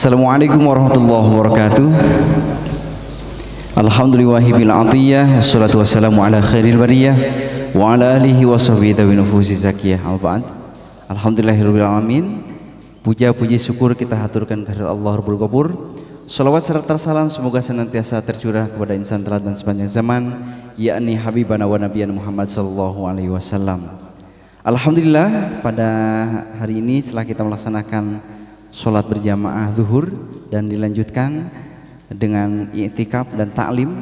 Assalamualaikum warahmatullahi wabarakatuh. Alhamdulillahil atiyah wassalatu wassalamu ala khairil bariyah wa ala alihi wa sahbihi wa nufusi zakiyah. Alhamdulillahirabbil alamin. Puja puji syukur kita haturkan kehadirat Allah Rabbul Ghafur. Salawat serta salam semoga senantiasa tercurah kepada insan teladan sepanjang zaman, yakni habibana wa nabiyana Muhammad sallallahu alaihi wasallam. Alhamdulillah, pada hari ini setelah kita melaksanakan sholat berjamaah zuhur dan dilanjutkan dengan i'tikaf dan ta'lim,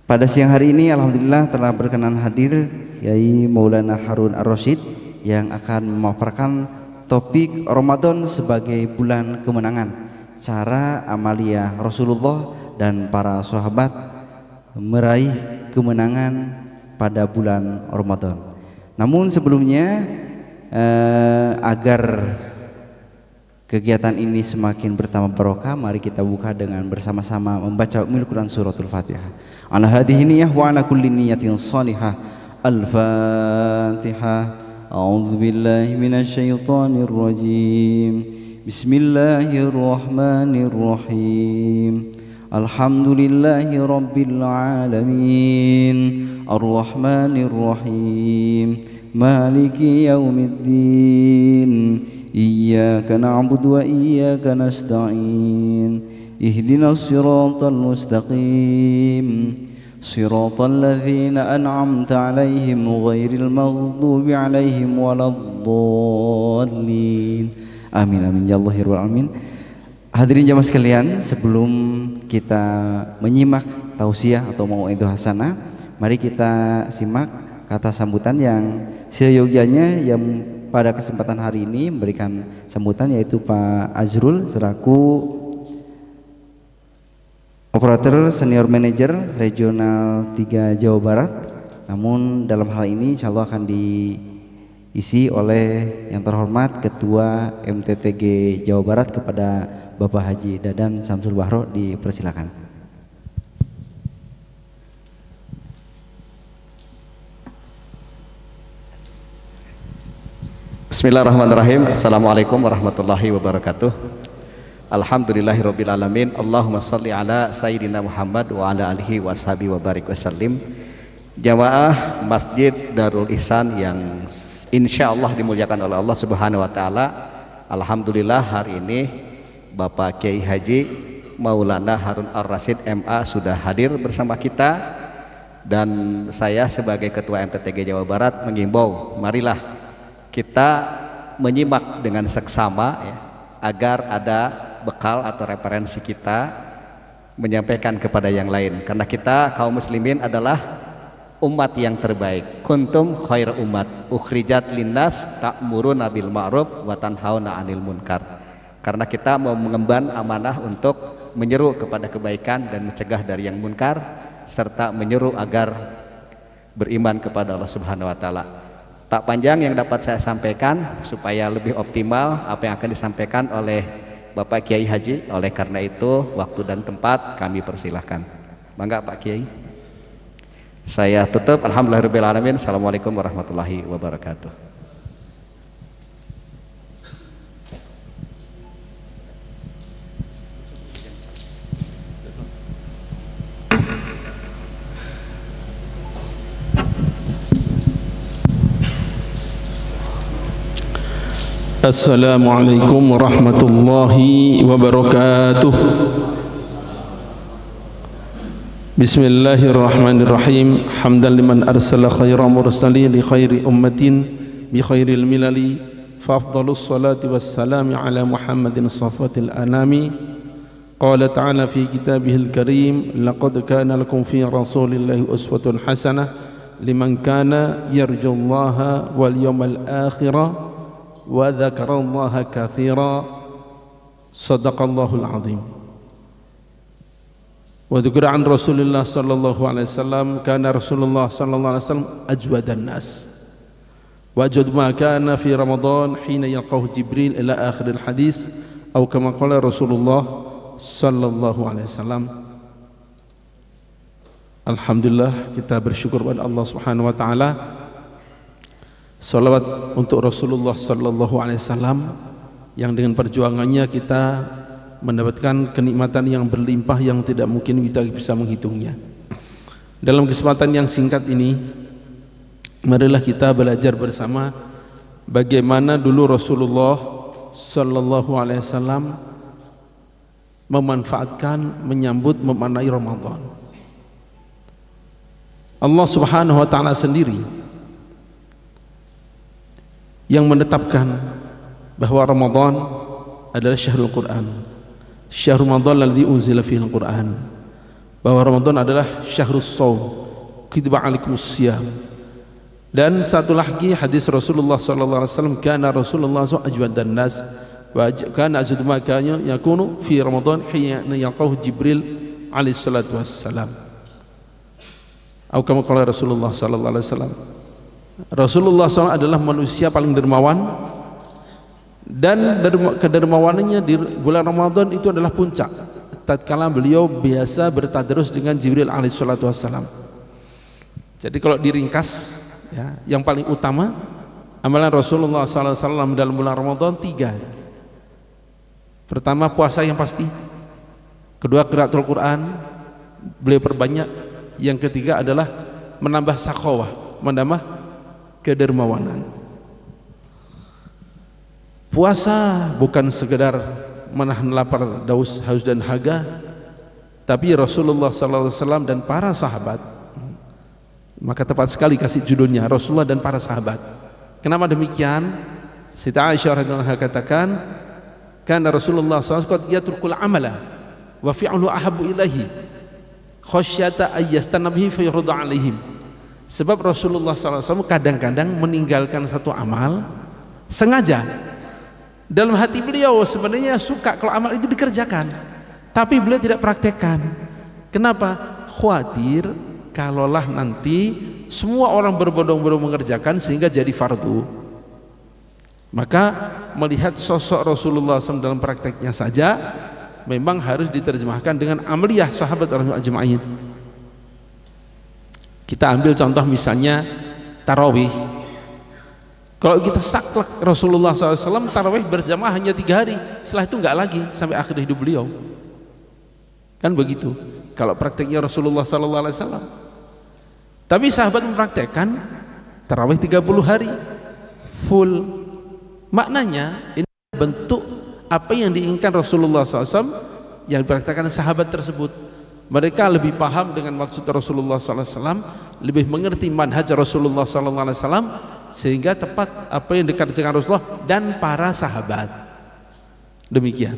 pada siang hari ini alhamdulillah telah berkenan hadir Yai Maulana Harun Ar-Rasyid yang akan memaparkan topik Ramadan sebagai bulan kemenangan, cara amalia Rasulullah dan para sahabat meraih kemenangan pada bulan Ramadan. Namun sebelumnya agar kegiatan ini semakin bertambah barokah, mari kita buka dengan bersama-sama membaca Ummul Quran suratul Fatihah. Ala hadhihi niyyah wa ala kulli niyyatin shalihah. Al-Fatihah. A'udzu billahi minasyaitonir rajim. Bismillahirrahmanirrahim. Alhamdulillahi rabbil alamin. Ar-Rahmanir Rahim. Maliki yaumiddin. Iyyaka na'budu wa iyyaka nasta'in. Ihdinas siratal mustaqim. Siratal ladzina an'amta 'alaihim ghairil maghdubi 'alaihim waladdallin. Amin amin ya Allah ya rabbal alamin. Hadirin jamaah sekalian, sebelum kita menyimak tausiah atau mau'idhah hasanah, mari kita simak kata sambutan yang seyogyanya yang pada kesempatan hari ini memberikan sambutan, yaitu Pak Azrul selaku Operator Senior Manager Regional 3 Jawa Barat. Namun dalam hal ini insya Allah akan diisi oleh yang terhormat Ketua MTTG Jawa Barat kepada Bapak Haji Dadan Samsul Bahro. Dipersilakan. Bismillahirrahmanirrahim. Assalamualaikum warahmatullahi wabarakatuh. Alhamdulillahirabbil alamin. Allahumma shalli ala sayyidina Muhammad wa ala alihi washabihi wa barik wasallim. Jamaah Masjid Darul Ihsan yang insyaallah dimuliakan oleh Allah Subhanahu wa taala. Alhamdulillah hari ini Bapak Kiai Haji Maulana Harun Ar-Rasyid MA sudah hadir bersama kita, dan saya sebagai Ketua MTTG Jawa Barat mengimbau, marilah kita menyimak dengan seksama ya, agar ada bekal atau referensi kita menyampaikan kepada yang lain, karena kita kaum muslimin adalah umat yang terbaik. Kuntum khair umat ukhrijat linnas ta'muruna bil ma'ruf wa tanhauna 'anil munkar. Karena kita mau mengemban amanah untuk menyeru kepada kebaikan dan mencegah dari yang munkar, serta menyeru agar beriman kepada Allah Subhanahu wa taala. Tak panjang yang dapat saya sampaikan supaya lebih optimal apa yang akan disampaikan oleh Bapak Kiai Haji. Oleh karena itu waktu dan tempat kami persilahkan. Mangga Pak Kiai. Saya tutup. Alhamdulillahirabbil alamin. Assalamualaikum warahmatullahi wabarakatuh. Assalamualaikum warahmatullahi wabarakatuh. Bismillahirrahmanirrahim. Hamdan liman arsala khairan mursalin li khairi ummatin bi khairil milali, fa afdalus salati wassalami ala Muhammadin safatil anami. Qala ta'ala fi kitabihil karim, laqad kana lakum fi rasulillahi uswatun hasanah liman kana yarjullaha wal yawmal akhirah wa dzakarallaha katsira. Shadaqallahul azim. Wa dzikra an Rasulillah sallallahu alaihi wasallam, kana Rasulullah sallallahu alaihi wasallam ajwadan nas wa ajwad ma kana fi Ramadan hina yalqahu Jibril ila akhiril hadis, atau kama qala Rasulullah sallallahu alaihi wasallam. Alhamdulillah, kita bersyukur kepada Allah Subhanahu wa taala. Salawat untuk Rasulullah sallallahu alaihi wasallam yang dengan perjuangannya kita mendapatkan kenikmatan yang berlimpah yang tidak mungkin kita bisa menghitungnya. Dalam kesempatan yang singkat ini, marilah kita belajar bersama bagaimana dulu Rasulullah sallallahu alaihi wasallam memanfaatkan, menyambut, memaknai Ramadan. Allah Subhanahu wa taala sendiri yang menetapkan bahwa Ramadan adalah syahrul Quran, syahrul Ramadan alladzi unzila fihi al-Quran, bahwa Ramadan adalah syahrus shaum, kutiba alaikumus syiyam. Dan satu lagi hadis Rasulullah sallallahu alaihi wasallam, kana Rasulullah ajwadan nas wa kana ajwadu ma kana yakunu fi Ramadan hina yalqahu Jibril alaihi salatu wassalam. Atau kama qala Rasulullah sallallahu alaihi wasallam, Rasulullah SAW adalah manusia paling dermawan, dan kedermawanannya di bulan Ramadan itu adalah puncak tatkala beliau biasa bertadarus dengan Jibril alaihi salatu wassalam. Jadi kalau diringkas ya, yang paling utama amalan Rasulullah SAW dalam bulan Ramadan 3. Pertama, puasa yang pasti. Kedua, qiraatul Quran, beliau perbanyak. Yang ketiga adalah menambah sakhawah, menambah kedermawanan. Puasa bukan sekedar menahan lapar, haus dan haga, tapi Rasulullah SAW dan para sahabat, maka tepat sekali kasih judulnya Rasulullah dan para sahabat. Kenapa demikian? Siti Aisyah radhiyallahu anha katakan, karena Rasulullah SAW yatrukul amala wa fi'lu ahabbu ilaihi khasyata ayyastanabihi fayurdu alaihim. Sebab Rasulullah SAW kadang-kadang meninggalkan satu amal sengaja. Dalam hati beliau sebenarnya suka kalau amal itu dikerjakan, tapi beliau tidak praktekkan. Kenapa? Khawatir kalaulah nanti semua orang berbondong-bondong mengerjakan sehingga jadi fardu. Maka melihat sosok Rasulullah SAW dalam prakteknya saja memang harus diterjemahkan dengan amaliyah sahabat ajma'in. Kita ambil contoh misalnya tarawih. Kalau kita saklek Rasulullah SAW tarawih berjamaah hanya 3 hari, setelah itu enggak lagi sampai akhir hidup beliau. Kan begitu kalau prakteknya Rasulullah SAW. Tapi sahabat mempraktekkan tarawih 30 hari full. Maknanya ini bentuk apa yang diinginkan Rasulullah SAW yang dipraktekkan sahabat tersebut. Mereka lebih paham dengan maksud Rasulullah SAW, lebih mengerti manhaj Rasulullah SAW, sehingga tepat apa yang dikerjakan Rasulullah dan para sahabat. Demikian.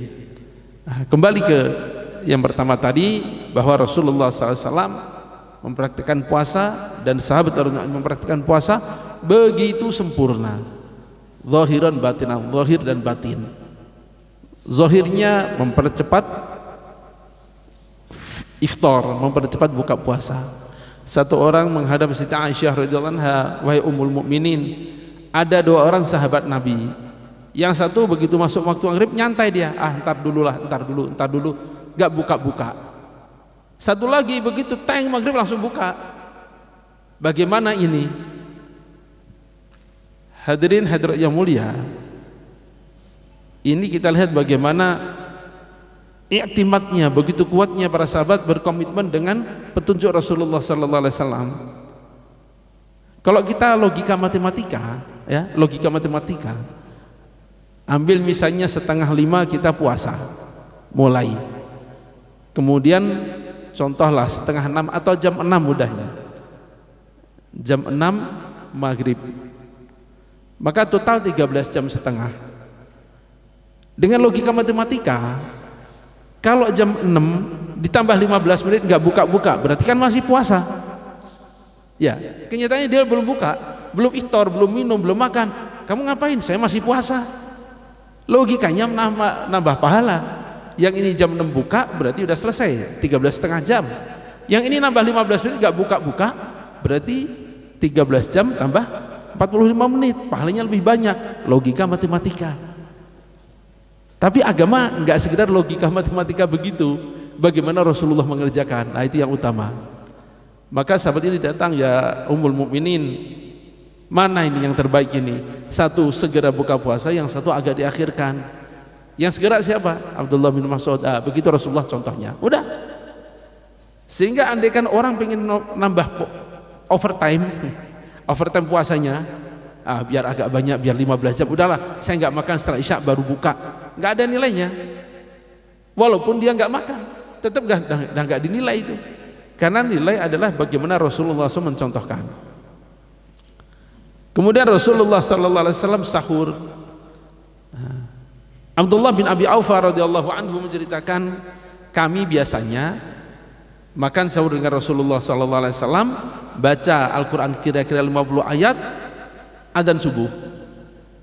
Nah, kembali ke yang pertama tadi, bahwa Rasulullah SAW mempraktikkan puasa dan sahabat mempraktikkan puasa begitu sempurna, zahiran batinan, zahir dan batin. Zahirnya mempercepat iftar, mempercepat buka puasa. Satu orang menghadap Siti Aisyah radhiyallahu anha, wahai ummul mukminin, ada 2 orang sahabat Nabi. Yang satu begitu masuk waktu maghrib nyantai dia, ntar dulu, gak buka-buka. Satu lagi begitu teng maghrib langsung buka. Bagaimana ini? Hadirin hadirat yang mulia, ini kita lihat bagaimana i'timadnya, begitu kuatnya para sahabat berkomitmen dengan petunjuk Rasulullah sallallahu alaihi wasallam. Kalau kita logika matematika, ya, logika matematika. Ambil misalnya 4:30 kita puasa. Mulai. Kemudian contohlah 5:30 atau jam 6 mudahnya. Jam 6 maghrib. Maka total 13 jam setengah. Dengan logika matematika, kalau jam 6 ditambah 15 menit nggak buka-buka, berarti kan masih puasa. Ya, kenyataannya dia belum buka, belum iftar, belum minum, belum makan. Kamu ngapain? Saya masih puasa. Logikanya nambah pahala. Yang ini jam 6 buka, berarti udah selesai 13,5 jam. Yang ini nambah 15 menit nggak buka-buka, berarti 13 jam tambah 45 menit, pahalanya lebih banyak. Logika matematika. Tapi agama nggak sekedar logika matematika begitu. Bagaimana Rasulullah mengerjakan? Nah, itu yang utama. Maka sahabat ini datang, ya ummul mukminin, mana ini yang terbaik ini? Satu segera buka puasa, yang satu agak diakhirkan. Yang segera siapa? Abdullah bin Mas'ud. Begitu Rasulullah contohnya. Udah. Sehingga andaikan orang pengen nambah overtime puasanya, biar agak banyak, biar 15 jam, udahlah saya nggak makan setelah isya baru buka, nggak ada nilainya. Walaupun dia nggak makan, tetap nggak dinilai itu, karena nilai adalah bagaimana Rasulullah SAW mencontohkan. Kemudian Rasulullah SAW sahur. Abdullah bin Abi Aufa radhiyallahu anhu menceritakan, kami biasanya makan sahur dengan Rasulullah SAW, baca Al-Quran kira-kira 50 ayat, adzan subuh.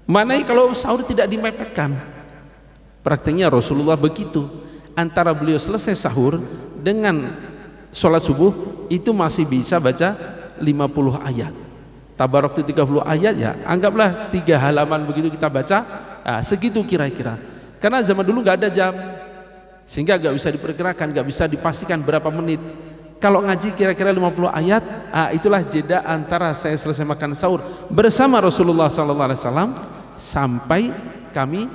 Mana kalau sahur tidak dimepetkan. Prakteknya Rasulullah begitu, antara beliau selesai sahur dengan sholat subuh itu masih bisa baca 50 ayat. Tabarok itu 30 ayat, ya anggaplah 3 halaman begitu kita baca, segitu kira-kira. Karena zaman dulu nggak ada jam, sehingga nggak bisa diperkirakan, nggak bisa dipastikan berapa menit. Kalau ngaji kira-kira 50 ayat, itulah jeda antara saya selesai makan sahur bersama Rasulullah SAW sampai kami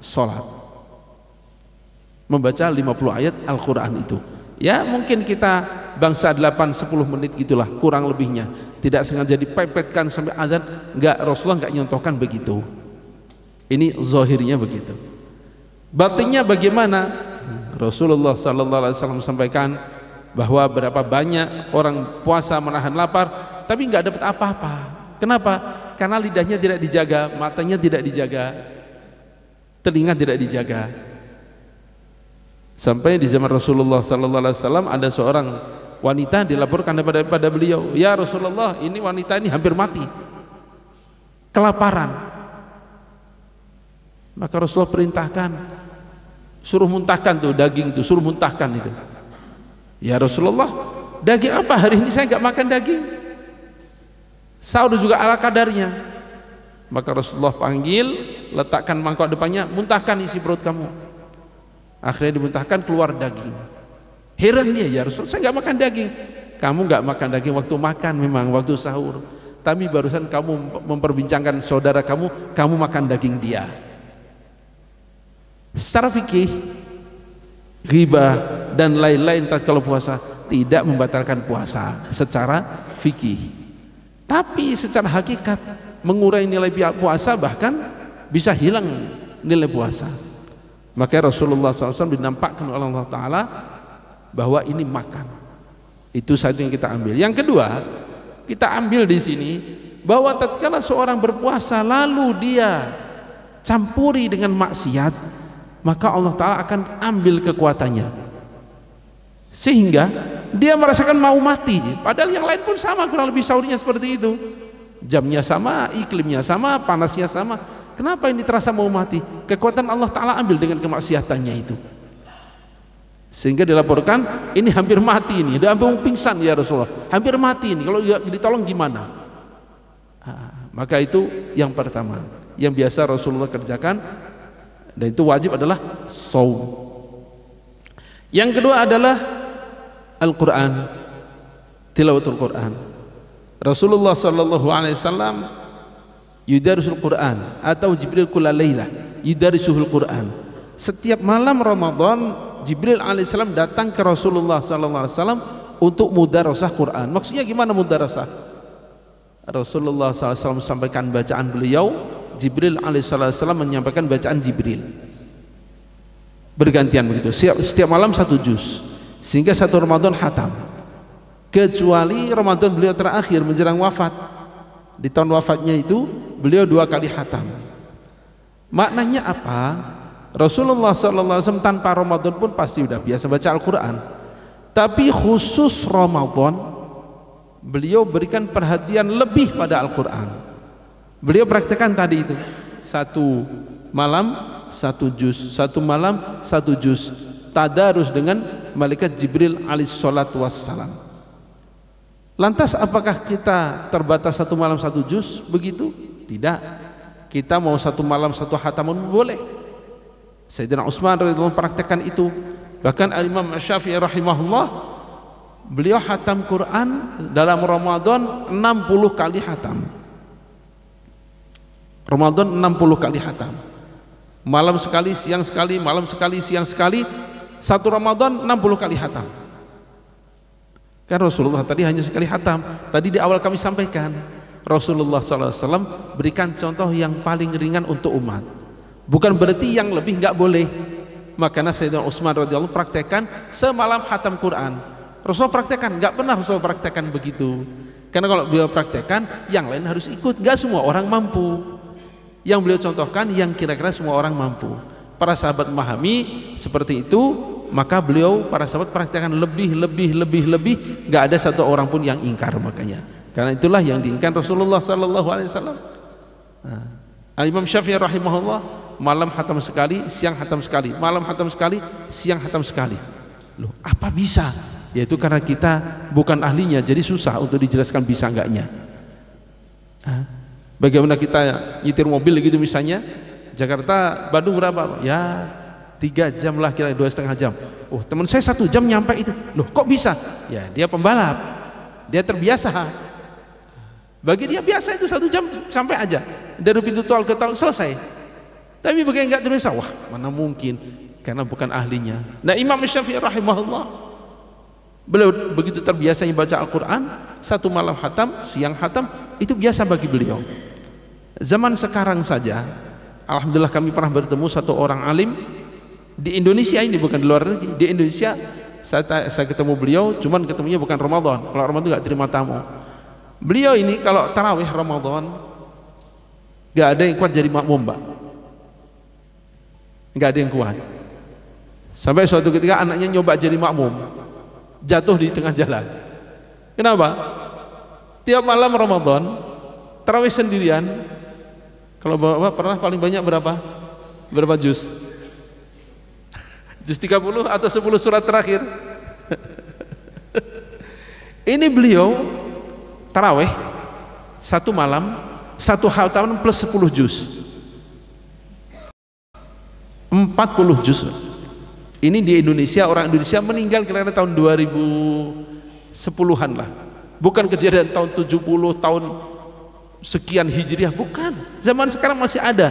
sholat, membaca 50 ayat Al-Quran itu. Ya mungkin kita bangsa 8-10 menit gitulah kurang lebihnya, tidak sengaja dipepetkan sampai azan. Enggak, Rasulullah enggak nyontohkan begitu. Ini zahirnya begitu. Batinnya bagaimana? Rasulullah SAW sampaikan bahwa berapa banyak orang puasa menahan lapar tapi enggak dapat apa-apa. Kenapa? Karena lidahnya tidak dijaga, matanya tidak dijaga, telinga tidak dijaga. Sampai di zaman Rasulullah SAW ada seorang wanita dilaporkan kepada beliau, ya Rasulullah, ini wanita ini hampir mati, kelaparan. Maka Rasulullah perintahkan, suruh muntahkan tuh daging itu, suruh muntahkan itu. Ya Rasulullah, daging apa? Hari ini saya nggak makan daging. Sahur juga ala kadarnya. Maka Rasulullah panggil, letakkan mangkok depannya, muntahkan isi perut kamu. Akhirnya dimuntahkan, keluar daging. Heran dia, ya Rasul, saya nggak makan daging. Kamu nggak makan daging waktu makan, memang waktu sahur. Tapi barusan kamu memperbincangkan saudara kamu makan daging dia. Secara fikih, ghibah dan lain-lain tatkala puasa tidak membatalkan puasa secara fikih. Tapi secara hakikat mengurai nilai puasa, bahkan bisa hilang nilai puasa. Maka Rasulullah SAW dinampakkan oleh Allah Ta'ala bahwa ini makan. Itu satu yang kita ambil. Yang kedua, kita ambil di sini bahwa tatkala seorang berpuasa lalu dia campuri dengan maksiat, maka Allah Ta'ala akan ambil kekuatannya, sehingga dia merasakan mau mati. Padahal yang lain pun sama, kurang lebih sahurnya seperti itu, jamnya sama, iklimnya sama, panasnya sama. Kenapa ini terasa mau mati? Kekuatan Allah Ta'ala ambil dengan kemaksiatannya itu, sehingga dilaporkan ini hampir mati, ini udah hampir pingsan ya Rasulullah, hampir mati ini, kalau ditolong gimana? Maka itu yang pertama yang biasa Rasulullah kerjakan, dan itu wajib adalah shaum. Yang kedua adalah Al-Quran, tilawatul Quran. Rasulullah SAW yudarisul Quran, atau Jibril kulla lailah yudarisuhul Quran. Setiap malam Ramadan Jibril alaihissalam datang ke Rasulullah SAW untuk mudarasah Quran. Maksudnya gimana mudarasah? Rasulullah SAW sampaikan bacaan beliau, Jibril alaihissalam menyampaikan bacaan Jibril, bergantian begitu. Setiap malam 1 juz, sehingga 1 Ramadan khatam. Kecuali Ramadan beliau terakhir menjelang wafat, di tahun wafatnya itu beliau 2 kali khatam. Maknanya apa? Rasulullah SAW tanpa Ramadan pun pasti udah biasa baca Al-Quran, tapi khusus Ramadan beliau berikan perhatian lebih pada Al-Quran. Beliau praktekkan tadi itu, 1 malam 1 juz, 1 malam 1 juz, tadarus dengan malaikat Jibril alaihissalatu wassalam. Lantas apakah kita terbatas 1 malam 1 juz begitu? Tidak. Kita mau 1 malam 1 khatamun boleh. Sayyidina Utsman radhiyallahu praktekkan itu. Bahkan Imam Syafi'i rahimahullah, beliau khatam Quran dalam Ramadan 60 kali khatam. Ramadan 60 kali khatam. Malam sekali, siang sekali, malam sekali, siang sekali. Satu Ramadan 60 kali khatam. Kan Rasulullah tadi hanya sekali khatam. Tadi di awal kami sampaikan, Rasulullah SAW berikan contoh yang paling ringan untuk umat. Bukan berarti yang lebih nggak boleh. Makanya Sayyidina Utsman radhiyallahu praktekkan semalam khatam Quran. Rasul praktekkan, nggak pernah Rasul praktekkan begitu. Karena kalau beliau praktekkan, yang lain harus ikut. Nggak semua orang mampu. Yang beliau contohkan yang kira-kira semua orang mampu. Para sahabat memahami seperti itu, maka beliau para sahabat praktekkan lebih, nggak ada satu orang pun yang ingkar. Makanya karena itulah yang diinginkan Rasulullah sallallahu alaihi wasallam. Imam Syafi'i rahimahullah, malam khatam sekali, siang khatam sekali, malam khatam sekali, siang khatam sekali. Loh, apa bisa? Yaitu karena kita bukan ahlinya, jadi susah untuk dijelaskan bisa enggaknya. Bagaimana kita nyetir mobil gitu misalnya, Jakarta Bandung berapa? Ya 3 jam lah, kira 2,5 jam. Oh, teman saya 1 jam nyampe itu. Loh, kok bisa? Ya dia pembalap, dia terbiasa. Bagi dia biasa itu 1 jam sampai aja dari pintu tol ke tol selesai. Tapi bagi enggak terbiasa, wah mana mungkin, karena bukan ahlinya. Nah Imam Syafi'i rahimahullah, beliau begitu terbiasa membaca Al-Quran, satu malam khatam, siang khatam, itu biasa bagi beliau. Zaman sekarang saja, alhamdulillah kami pernah bertemu satu orang alim di Indonesia ini, bukan di luar negeri. Di Indonesia saya ketemu beliau, cuman ketemunya bukan Ramadan. Kalau Ramadan nggak terima tamu. Beliau ini kalau tarawih Ramadan nggak ada yang kuat jadi makmum, Mbak. Nggak ada yang kuat. Sampai suatu ketika anaknya nyoba jadi makmum, jatuh di tengah jalan. Kenapa? Tiap malam Ramadan tarawih sendirian. Kalau Bapak pernah paling banyak berapa? Berapa juz? Juz 30 atau 10 surat terakhir? Ini beliau tarawih satu malam, satu khatam plus 10 juz, 40 juz. Ini di Indonesia, orang Indonesia meninggal kira-kira tahun 2010-an lah. Bukan kejadian tahun 70, tahun sekian Hijriah, bukan. Zaman sekarang masih ada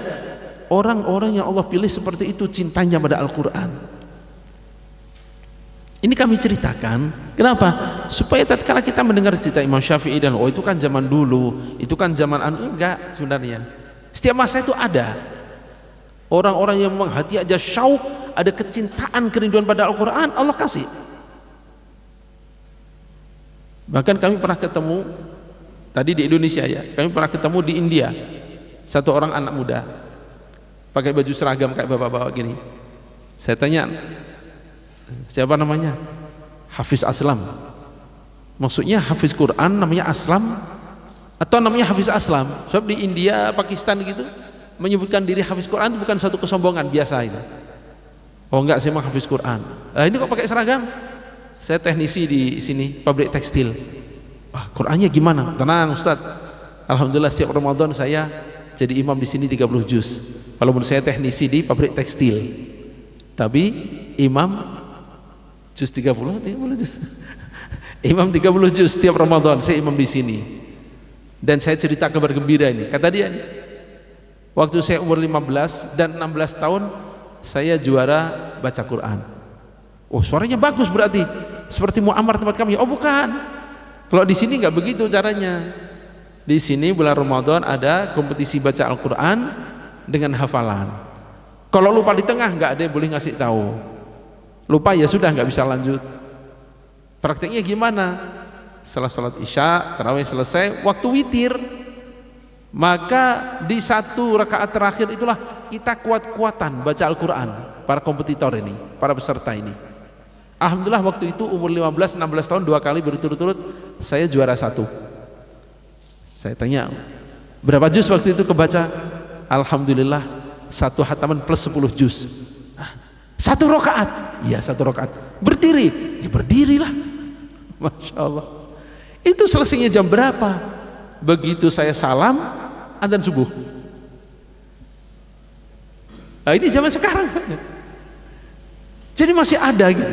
orang-orang yang Allah pilih seperti itu, cintanya pada Al-Quran. Ini kami ceritakan, kenapa? Supaya tatkala kita mendengar cerita Imam Syafi'i dan oh itu kan zaman dulu, itu kan zaman enggak sebenarnya. Setiap masa itu ada orang-orang yang memang hati aja syauq, ada kecintaan, kerinduan pada Al-Quran, Allah kasih. Bahkan kami pernah ketemu tadi di Indonesia ya, kami pernah ketemu di India, satu orang anak muda pakai baju seragam kayak bapak-bapak gini. Saya tanya, siapa namanya? Hafiz Aslam. Maksudnya Hafiz Quran namanya Aslam atau namanya Hafiz Aslam? Sebab di India, Pakistan gitu menyebutkan diri Hafiz Quran itu bukan satu kesombongan biasa itu. Oh enggak, saya mah Hafiz Quran. Ini kok pakai seragam? Saya teknisi di sini, pabrik tekstil. Wah, Qurannya gimana? Tenang Ustaz. Alhamdulillah setiap Ramadan saya jadi imam di sini 30 juz. Walaupun saya teknisi di pabrik tekstil, tapi imam juz 30 juz. Imam 30 juz setiap Ramadan saya imam di sini. Dan saya cerita kabar gembira ini. Kata dia nih, waktu saya umur 15 dan 16 tahun saya juara baca Quran. Oh, suaranya bagus berarti seperti Muammar tempat kami. Oh, bukan. Kalau di sini nggak begitu caranya. Di sini bulan Ramadan ada kompetisi baca Al-Quran dengan hafalan. Kalau lupa di tengah nggak ada yang boleh ngasih tahu. Lupa ya sudah, nggak bisa lanjut. Prakteknya gimana? Setelah sholat isya, tarawih selesai, waktu witir, maka di satu rakaat terakhir itulah kita kuat-kuatan baca Al-Quran. Para kompetitor ini, para peserta ini. Alhamdulillah waktu itu umur 15-16 tahun 2 kali berturut-turut saya juara 1. Saya tanya, berapa juz waktu itu kebaca? Alhamdulillah 1 khataman plus 10 juz. 1 rakaat? Iya 1 rakaat. Berdiri? Ya berdirilah. Masya Allah. Itu selesainya jam berapa? Begitu saya salam, adzan subuh. Nah ini zaman sekarang. Jadi masih ada gitu.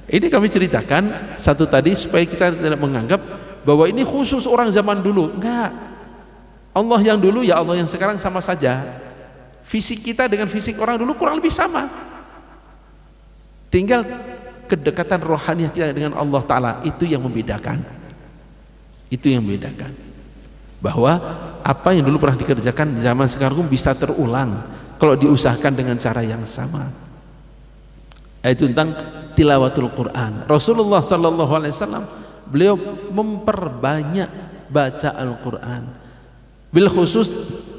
Ini kami ceritakan satu tadi supaya kita tidak menganggap bahwa ini khusus orang zaman dulu. Enggak. Allah yang dulu ya Allah yang sekarang sama saja. Fisik kita dengan fisik orang dulu kurang lebih sama. Tinggal kedekatan rohani kita dengan Allah Ta'ala, itu yang membedakan. Itu yang membedakan. Bahwa apa yang dulu pernah dikerjakan di zaman sekarang bisa terulang kalau diusahakan dengan cara yang sama. Itu tentang tilawatul Quran. Rasulullah sallallahu alaihi wasallam beliau memperbanyak baca Al-Quran. Bil khusus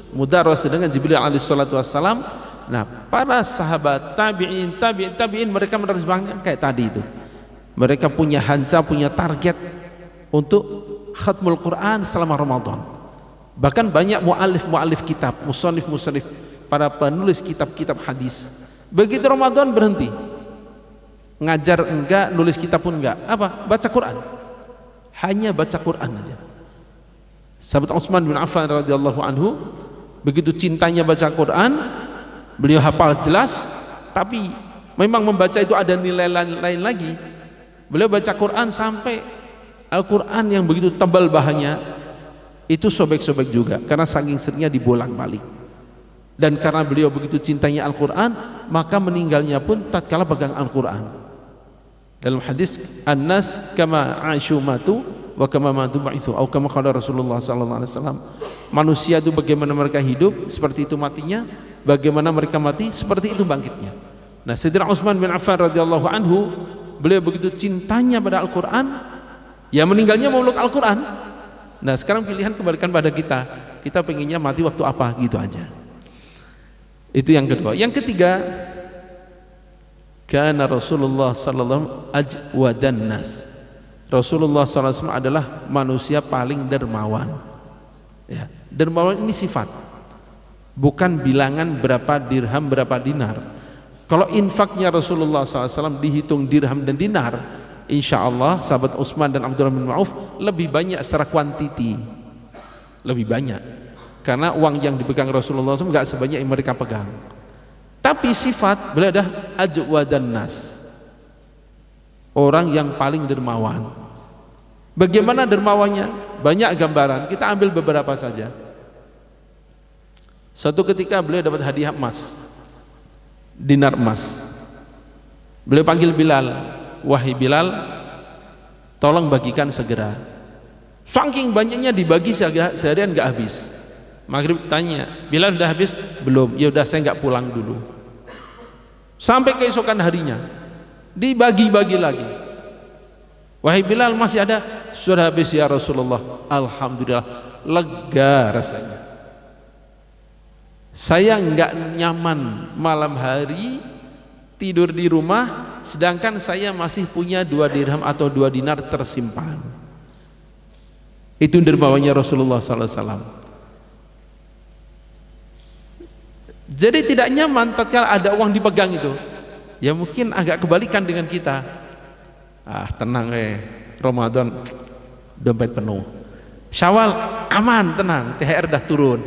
mudarras dengan Jibril alaihi salatu wassalam. Nah, para sahabat tabi'in mereka menerjemahkan kayak tadi itu. Mereka punya hanca, punya target untuk khatmul Quran selama Ramadan. Bahkan banyak mu'alif kitab, musannif para penulis kitab-kitab hadis. Begitu Ramadan berhenti. Ngajar enggak, nulis kitab pun enggak. Apa? Baca Quran. Hanya baca Quran aja. Sahabat Utsman bin Affan radhiyallahu anhu, begitu cintanya baca Quran, beliau hafal jelas, tapi memang membaca itu ada nilai lain lagi. Beliau baca Quran sampai Al-Quran yang begitu tebal bahannya itu sobek-sobek juga karena saking seringnya dibolak-balik. Dan karena beliau begitu cintanya Al-Quran, maka meninggalnya pun tatkala pegang Al-Quran. Dalam hadis an-nas kama aisyu matu wa kama matu ba'itsu, atau kama qala Rasulullah sallallahu alaihi wasallam, manusia itu bagaimana mereka hidup seperti itu matinya, bagaimana mereka mati seperti itu bangkitnya. Nah, Sayyidina Utsman bin Affan radhiyallahu anhu, beliau begitu cintanya pada Al-Quran, ya meninggalnya memeluk Al-Quran. Nah, sekarang pilihan kembalikan pada kita, kita pengennya mati waktu apa, gitu aja. Itu yang kedua. Yang ketiga, karena Rasulullah sallallahu ajwadan nas. Rasulullah sallallahu alaihi wasallam adalah manusia paling dermawan. Ya, dermawan ini sifat, bukan bilangan berapa dirham berapa dinar. Kalau infaknya Rasulullah SAW dihitung dirham dan dinar, insya Allah sahabat Utsman dan Abdurrahman bin Auf lebih banyak secara kuantiti, lebih banyak, karena uang yang dipegang Rasulullah SAW nggak sebanyak yang mereka pegang. Tapi sifat beliau adalah ajwadan nas, orang yang paling dermawan. Bagaimana dermawannya? Banyak gambaran, kita ambil beberapa saja. Suatu ketika beliau dapat hadiah emas, dinar emas. Beliau panggil Bilal, wahai Bilal, tolong bagikan segera. Saking banyaknya dibagi seharian nggak habis. Maghrib tanya, Bilal udah habis? Belum. Ya udah, saya nggak pulang dulu. Sampai keesokan harinya dibagi-bagi lagi. Wahai Bilal, masih ada? Sudah habis ya Rasulullah. Alhamdulillah, lega rasanya. Saya nggak nyaman malam hari tidur di rumah, sedangkan saya masih punya 2 dirham atau 2 dinar tersimpan. Itu dermawannya Rasulullah SAW. Jadi tidak nyaman tatkala ada uang dipegang itu. Ya mungkin agak kebalikan dengan kita. Tenang Ramadan dompet penuh. Syawal aman, tenang, THR dah turun.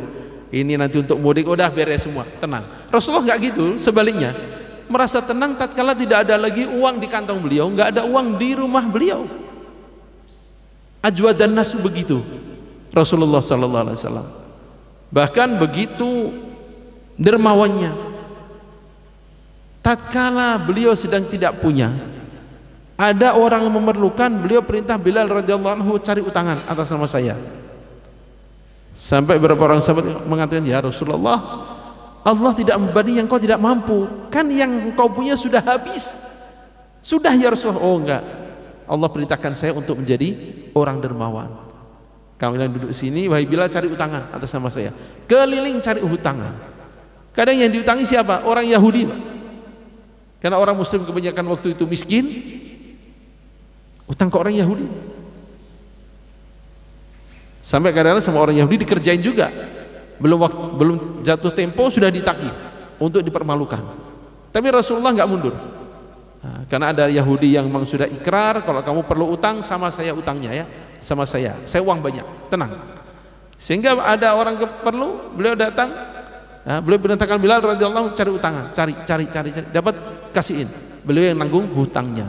Ini nanti untuk mudik udah beres semua, tenang. Rasulullah nggak gitu, sebaliknya merasa tenang tatkala tidak ada lagi uang di kantong beliau, nggak ada uang di rumah beliau. Ajwadan nas begitu Rasulullah sallallahu alaihi wasallam. Bahkan begitu dermawannya, tatkala beliau sedang tidak punya, ada orang yang memerlukan, beliau perintah Bilal radhiyallahu anhu cari utangan atas nama saya. Sampai beberapa orang sahabat mengatakan, ya Rasulullah, Allah tidak membebani yang kau tidak mampu, kan yang kau punya sudah habis. Sudah ya Rasulullah. Oh enggak, Allah perintahkan saya untuk menjadi orang dermawan. Kamu yang duduk sini, wahai Bilal, cari utangan atas nama saya. Keliling cari utangan. Kadang yang diutangi siapa? Orang Yahudi, Pak. Karena orang Muslim kebanyakan waktu itu miskin, utang ke orang Yahudi. Sampai kadang-kadang sama orang Yahudi dikerjain juga. Belum jatuh tempo sudah ditagih untuk dipermalukan. Tapi Rasulullah nggak mundur. Nah, karena ada Yahudi yang memang sudah ikrar, kalau kamu perlu utang sama saya utangnya ya, sama saya uang banyak, tenang. Sehingga ada orang perlu, beliau datang. Nah, beliau perintahkan Bilal radhiyallahu anhu cari utangan, cari, dapat kasihin. Beliau yang nanggung hutangnya.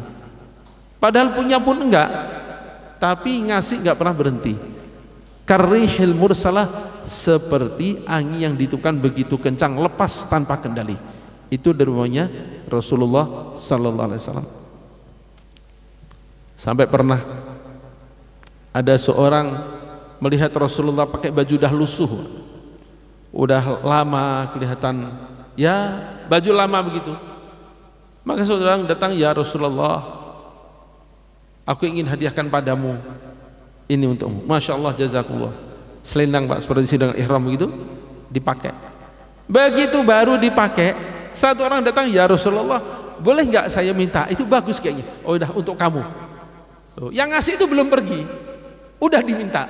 Padahal punya pun enggak, tapi ngasih enggak pernah berhenti. Karrihil mursalah seperti angin yang ditiupkan begitu kencang, lepas tanpa kendali. Itu dermanya Rasulullah sallallahu alaihi wasallam. Sampai pernah ada seorang melihat Rasulullah pakai baju dah lusuh, udah lama kelihatan, ya baju lama begitu. Maka seorang datang, ya Rasulullah, aku ingin hadiahkan padamu ini untukmu. Masya Allah, jazakallah. Selendang Pak, seperti sedang ihram begitu, dipakai. Begitu baru dipakai, satu orang datang, ya Rasulullah, boleh nggak saya minta? Itu bagus kayaknya. Oh udah, untuk kamu. Yang ngasih itu belum pergi, udah diminta.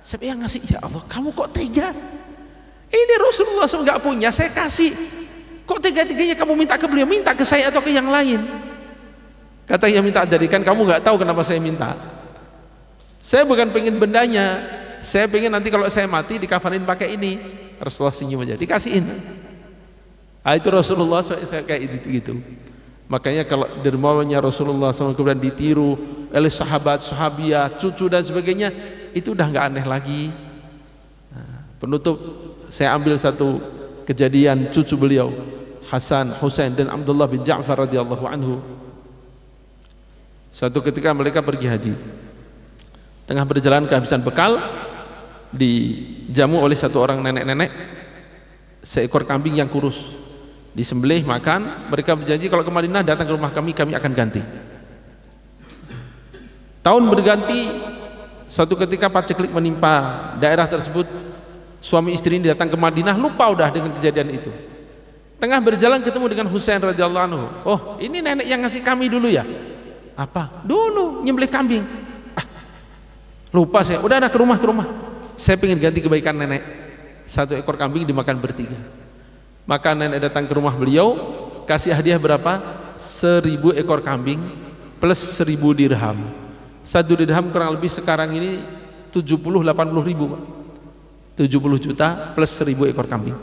Siapa yang ngasih? Ya Allah, kamu kok tega? Ini Rasulullah SAW nggak punya, saya kasih. Kok tega-teganya kamu minta ke beliau? Minta ke saya atau ke yang lain? Kata yang minta tadi, kan kamu nggak tahu kenapa saya minta. Saya bukan pengen bendanya, saya pengen nanti kalau saya mati dikafanin pakai ini. Rasulullah senyum aja, dikasihin. Itu Rasulullah saya kayak gitu. Makanya kalau dermawannya Rasulullah SAW kemudian ditiru oleh sahabat, sahabiah, cucu dan sebagainya, itu udah nggak aneh lagi. Penutup, saya ambil satu kejadian cucu beliau, Hasan, Husain dan Abdullah bin Ja'far radhiyallahu anhu. Suatu ketika mereka pergi haji, tengah berjalan kehabisan bekal, dijamu oleh satu orang nenek-nenek seekor kambing yang kurus, disembelih, makan. Mereka berjanji kalau ke Madinah datang ke rumah kami akan ganti. Tahun berganti, suatu ketika paceklik menimpa daerah tersebut. Suami istri ini datang ke Madinah, lupa udah dengan kejadian itu. Tengah berjalan ketemu dengan Husain radhiyallahu anhu. Oh, ini nenek yang ngasih kami dulu ya? Apa? Dulu nyembelih kambing. Lupa saya. Udah ke rumah. Saya pengen ganti kebaikan nenek. Satu ekor kambing dimakan bertiga. Maka nenek datang ke rumah beliau, kasih hadiah berapa? 1000 ekor kambing plus 1000 dirham. 1 dirham kurang lebih sekarang ini 70-80 ribu, Pak. 70 juta plus 1000 ekor kambing.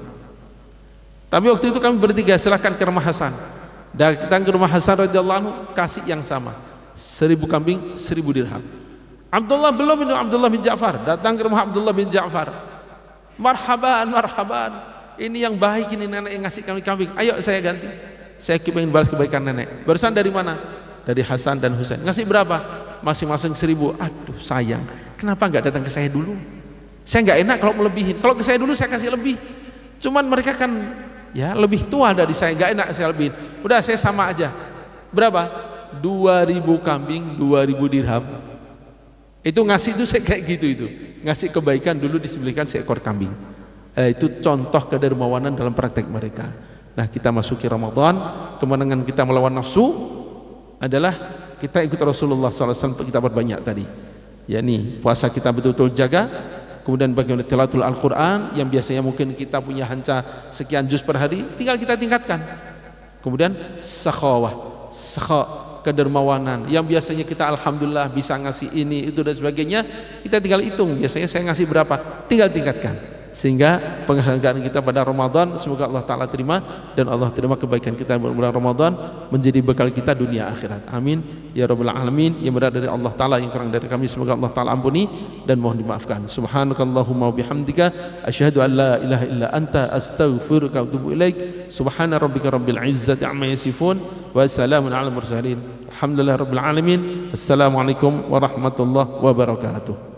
Tapi waktu itu kami bertiga, silahkan ke rumah Hasan. Datang ke rumah Hasan radhiyallahu anhu, kasih yang sama, 1000 kambing, 1000 dirham. Abdullah belum, itu Abdullah bin Ja'far, datang ke rumah Abdullah bin Ja'far. Marhaban, ini yang baik, ini nenek yang ngasih kami kambing. Ayo saya ganti, saya ingin balas kebaikan nenek. Barusan dari mana? Dari Hasan dan Husain. Ngasih berapa? Masing-masing 1000. Aduh sayang, kenapa nggak datang ke saya dulu? Saya nggak enak kalau melebihin. Kalau ke saya dulu saya kasih lebih. Cuman mereka kan ya lebih tua dari saya, nggak enak saya lebihin. Udah saya sama aja. Berapa? 2000 kambing, 2000 dirham. Itu ngasih itu saya kayak gitu itu. Ngasih kebaikan dulu disembelihkan seekor kambing. Itu contoh kedermawanan dalam praktek mereka. Nah, kita masuki Ramadan, kemenangan kita melawan nafsu adalah kita ikut Rasulullah SAW. Kita berbanyak tadi. yakni puasa kita betul-betul jaga. Kemudian bagaimana tilawatul Al-Quran yang biasanya mungkin kita punya hanca sekian juz per hari, tinggal kita tingkatkan. Kemudian sakhawah, kedermawanan yang biasanya kita alhamdulillah bisa ngasih ini itu dan sebagainya, kita tinggal hitung biasanya saya ngasih berapa, tinggal tingkatkan. Sehingga penghargaan kita pada Ramadan semoga Allah Ta'ala terima, dan Allah terima kebaikan kita bulan Ramadan menjadi bekal kita dunia akhirat. Amin ya rabbal alamin. Yang benar dari Allah Ta'ala, yang kurang dari kami semoga Allah Ta'ala ampuni dan mohon dimaafkan. Subhanakallahumma wa bihamdika asyhadu an la ilaha illa anta astaghfiruka wa atubu ilaik. Subhana rabbika rabbil izzati amma yasifun wa salamun ala mursalin. Alhamdulillah rabbil alamin. Assalamualaikum warahmatullahi wabarakatuh.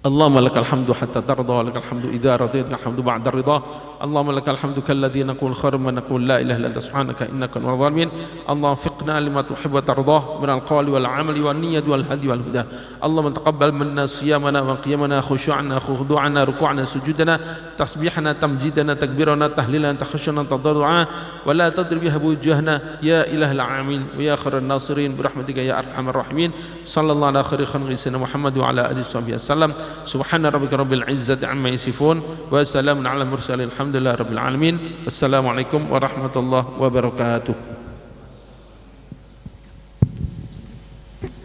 اللهم لك الحمد حتى ترضى ولك الحمد إذا رضيت الحمد بعد الرضا اللهم لك الحمد كالذي نقول خير ما نقول لا إله إلا أنت سبحانك إنك من الظالمين اللهم وفقنا لما تحب وترضاه من القول والعمل والنية والهدي والهدى اللهم تقبل منا صيامنا وقيامنا خشوعنا خضوعنا ركوعنا سجودنا تسبيحنا تمجيدنا تكبيرنا تهليلنا تخشنا تضرعنا ولا تضرب بها وجوهنا يا إله العالمين ويا خير الناصرين برحمتك يا أرحم الراحمين صلى الله على خير خلق سيدنا محمد وعلى آله وصحبه وسلم سبحان ربك رب العزة عما يصفون وسلام على المرسلين الحمد لله رب العالمين. Assalamualaikum warahmatullahi wabarakatuh.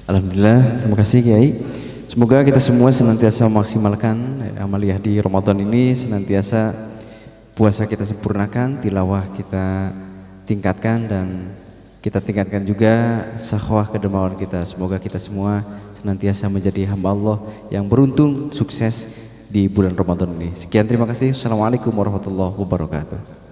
Alhamdulillah, terima kasih Kiai. Semoga kita semua senantiasa memaksimalkan amaliyah di Ramadan ini, senantiasa puasa kita sempurnakan, tilawah kita tingkatkan, dan kita tingkatkan juga sakhwah kedermawan kita. Semoga kita semua senantiasa menjadi hamba Allah yang beruntung, sukses di bulan Ramadan ini. Sekian, terima kasih. Assalamualaikum warahmatullahi wabarakatuh.